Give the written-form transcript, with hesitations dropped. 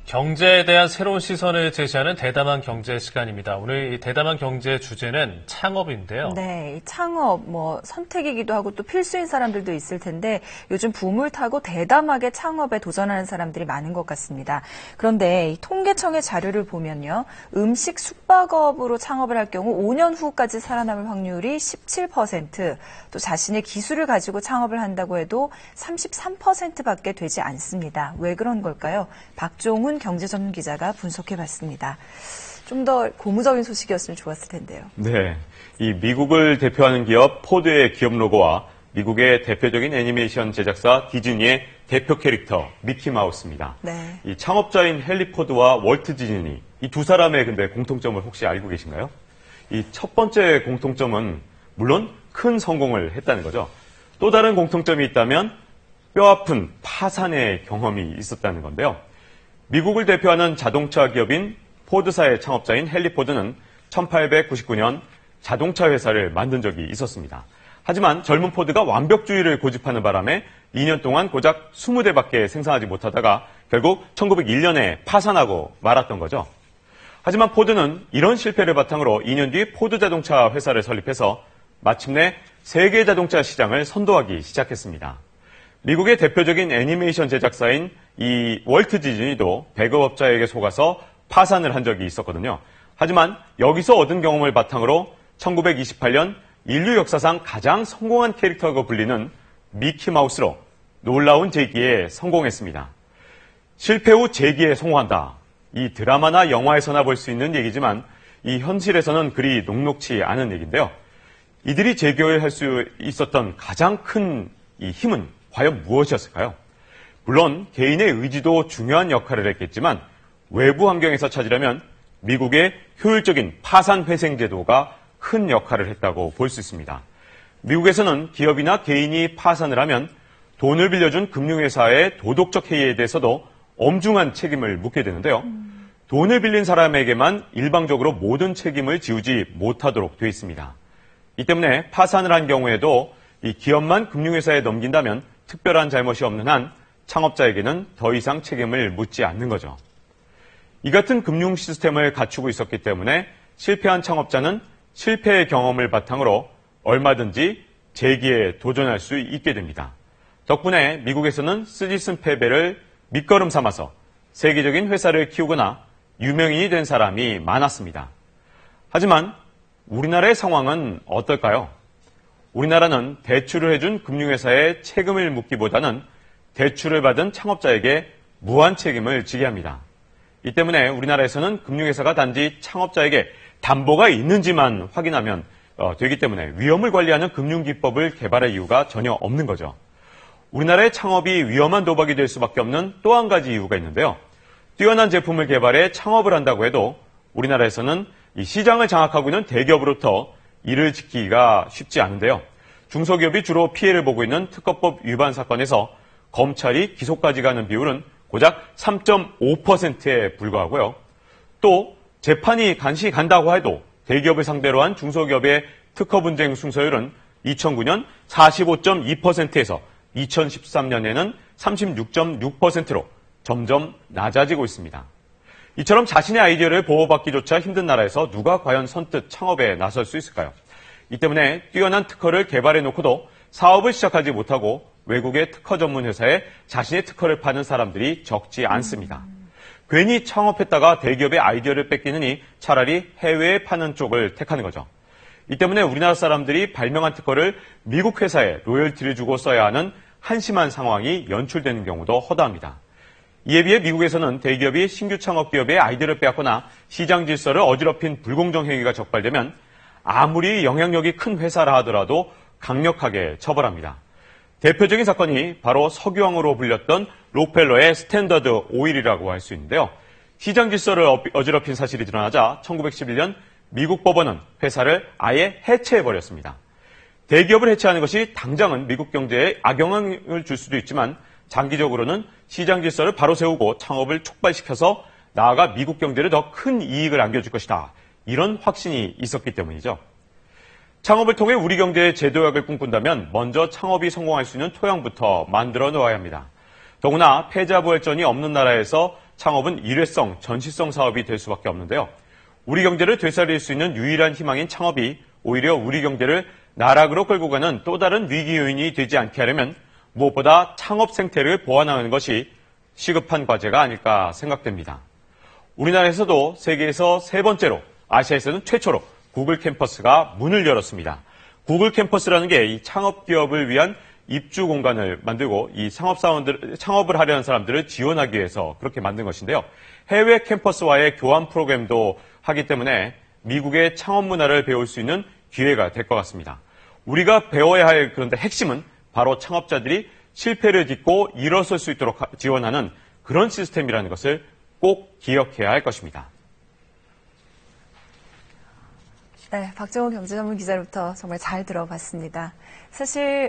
경제에 대한 새로운 시선을 제시하는 대담한 경제 시간입니다. 오늘 이 대담한 경제 주제는 창업인데요. 네, 창업, 선택이기도 하고 또 필수인 사람들도 있을 텐데 요즘 붐을 타고 대담하게 창업에 도전하는 사람들이 많은 것 같습니다. 그런데 이 통계청의 자료를 보면요. 음식 숙박업으로 창업을 할 경우 5년 후까지 살아남을 확률이 17%, 또 자신의 기술을 가지고 창업을 한다고 해도 33%밖에 되지 않습니다. 왜 그런 걸까요? 박종훈 경제전문 기자가 분석해봤습니다. 좀 더 고무적인 소식이었으면 좋았을 텐데요. 네, 이 미국을 대표하는 기업 포드의 기업 로고와 미국의 대표적인 애니메이션 제작사 디즈니의 대표 캐릭터 미키마우스입니다. 네. 이 창업자인 헨리 포드와 월트 디즈니, 이 두 사람의 근데 공통점을 혹시 알고 계신가요? 이 첫 번째 공통점은 물론 큰 성공을 했다는 거죠. 또 다른 공통점이 있다면 뼈아픈 파산의 경험이 있었다는 건데요. 미국을 대표하는 자동차 기업인 포드사의 창업자인 헨리 포드는 1899년 자동차 회사를 만든 적이 있었습니다. 하지만 젊은 포드가 완벽주의를 고집하는 바람에 2년 동안 고작 20대밖에 생산하지 못하다가 결국 1901년에 파산하고 말았던 거죠. 하지만 포드는 이런 실패를 바탕으로 2년 뒤 포드 자동차 회사를 설립해서 마침내 세계 자동차 시장을 선도하기 시작했습니다. 미국의 대표적인 애니메이션 제작사인 이 월트 디즈니도 배급업자에게 속아서 파산을 한 적이 있었거든요. 하지만 여기서 얻은 경험을 바탕으로 1928년 인류 역사상 가장 성공한 캐릭터가 불리는 미키마우스로 놀라운 재기에 성공했습니다. 실패 후 재기에 성공한다. 이 드라마나 영화에서나 볼 수 있는 얘기지만 이 현실에서는 그리 녹록치 않은 얘기인데요. 이들이 재기할 수 있었던 가장 큰 이 힘은 과연 무엇이었을까요? 물론 개인의 의지도 중요한 역할을 했겠지만 외부 환경에서 찾으려면 미국의 효율적인 파산 회생 제도가 큰 역할을 했다고 볼 수 있습니다. 미국에서는 기업이나 개인이 파산을 하면 돈을 빌려준 금융회사의 도덕적 해이에 대해서도 엄중한 책임을 묻게 되는데요. 돈을 빌린 사람에게만 일방적으로 모든 책임을 지우지 못하도록 되어 있습니다. 이 때문에 파산을 한 경우에도 이 기업만 금융회사에 넘긴다면 특별한 잘못이 없는 한 창업자에게는 더 이상 책임을 묻지 않는 거죠. 이 같은 금융 시스템을 갖추고 있었기 때문에 실패한 창업자는 실패의 경험을 바탕으로 얼마든지 재기에 도전할 수 있게 됩니다. 덕분에 미국에서는 쓰디쓴 패배를 밑거름 삼아서 세계적인 회사를 키우거나 유명인이 된 사람이 많았습니다. 하지만 우리나라의 상황은 어떨까요? 우리나라는 대출을 해준 금융회사에 책임을 묻기보다는 대출을 받은 창업자에게 무한 책임을 지게 합니다. 이 때문에 우리나라에서는 금융회사가 단지 창업자에게 담보가 있는지만 확인하면 되기 때문에 위험을 관리하는 금융기법을 개발할 이유가 전혀 없는 거죠. 우리나라의 창업이 위험한 도박이 될 수밖에 없는 또 한 가지 이유가 있는데요. 뛰어난 제품을 개발해 창업을 한다고 해도 우리나라에서는 이 시장을 장악하고 있는 대기업으로부터 이를 지키기가 쉽지 않은데요. 중소기업이 주로 피해를 보고 있는 특허법 위반 사건에서 검찰이 기소까지 가는 비율은 고작 3.5%에 불과하고요. 또 재판이 간신히 간다고 해도 대기업을 상대로 한 중소기업의 특허 분쟁 승소율은 2009년 45.2%에서 2013년에는 36.6%로 점점 낮아지고 있습니다. 이처럼 자신의 아이디어를 보호받기조차 힘든 나라에서 누가 과연 선뜻 창업에 나설 수 있을까요? 이 때문에 뛰어난 특허를 개발해놓고도 사업을 시작하지 못하고 외국의 특허 전문 회사에 자신의 특허를 파는 사람들이 적지 않습니다. 괜히 창업했다가 대기업의 아이디어를 뺏기느니 차라리 해외에 파는 쪽을 택하는 거죠. 이 때문에 우리나라 사람들이 발명한 특허를 미국 회사에 로열티를 주고 써야 하는 한심한 상황이 연출되는 경우도 허다합니다. 이에 비해 미국에서는 대기업이 신규 창업 기업의 아이디어를 빼앗거나 시장 질서를 어지럽힌 불공정 행위가 적발되면 아무리 영향력이 큰 회사라 하더라도 강력하게 처벌합니다. 대표적인 사건이 바로 석유왕으로 불렸던 록펠러의 스탠더드 오일이라고 할 수 있는데요. 시장 질서를 어지럽힌 사실이 드러나자 1911년 미국 법원은 회사를 아예 해체해버렸습니다. 대기업을 해체하는 것이 당장은 미국 경제에 악영향을 줄 수도 있지만 장기적으로는 시장 질서를 바로 세우고 창업을 촉발시켜서 나아가 미국 경제를 더 큰 이익을 안겨줄 것이다. 이런 확신이 있었기 때문이죠. 창업을 통해 우리 경제의 재도약을 꿈꾼다면 먼저 창업이 성공할 수 있는 토양부터 만들어 놓아야 합니다. 더구나 패자부활전이 없는 나라에서 창업은 일회성, 전시성 사업이 될 수밖에 없는데요. 우리 경제를 되살릴 수 있는 유일한 희망인 창업이 오히려 우리 경제를 나락으로 끌고 가는 또 다른 위기 요인이 되지 않게 하려면 무엇보다 창업 생태를 보완하는 것이 시급한 과제가 아닐까 생각됩니다. 우리나라에서도 세계에서 세 번째로, 아시아에서는 최초로 구글 캠퍼스가 문을 열었습니다. 구글 캠퍼스라는 게 이 창업 기업을 위한 입주 공간을 만들고 이 창업을 하려는 사람들을 지원하기 위해서 그렇게 만든 것인데요. 해외 캠퍼스와의 교환 프로그램도 하기 때문에 미국의 창업 문화를 배울 수 있는 기회가 될 것 같습니다. 우리가 배워야 할 그런데 핵심은 바로 창업자들이 실패를 딛고 일어설 수 있도록 지원하는 그런 시스템이라는 것을 꼭 기억해야 할 것입니다. 네, 박정호 경제전문 기자로부터 정말 잘 들어봤습니다. 사실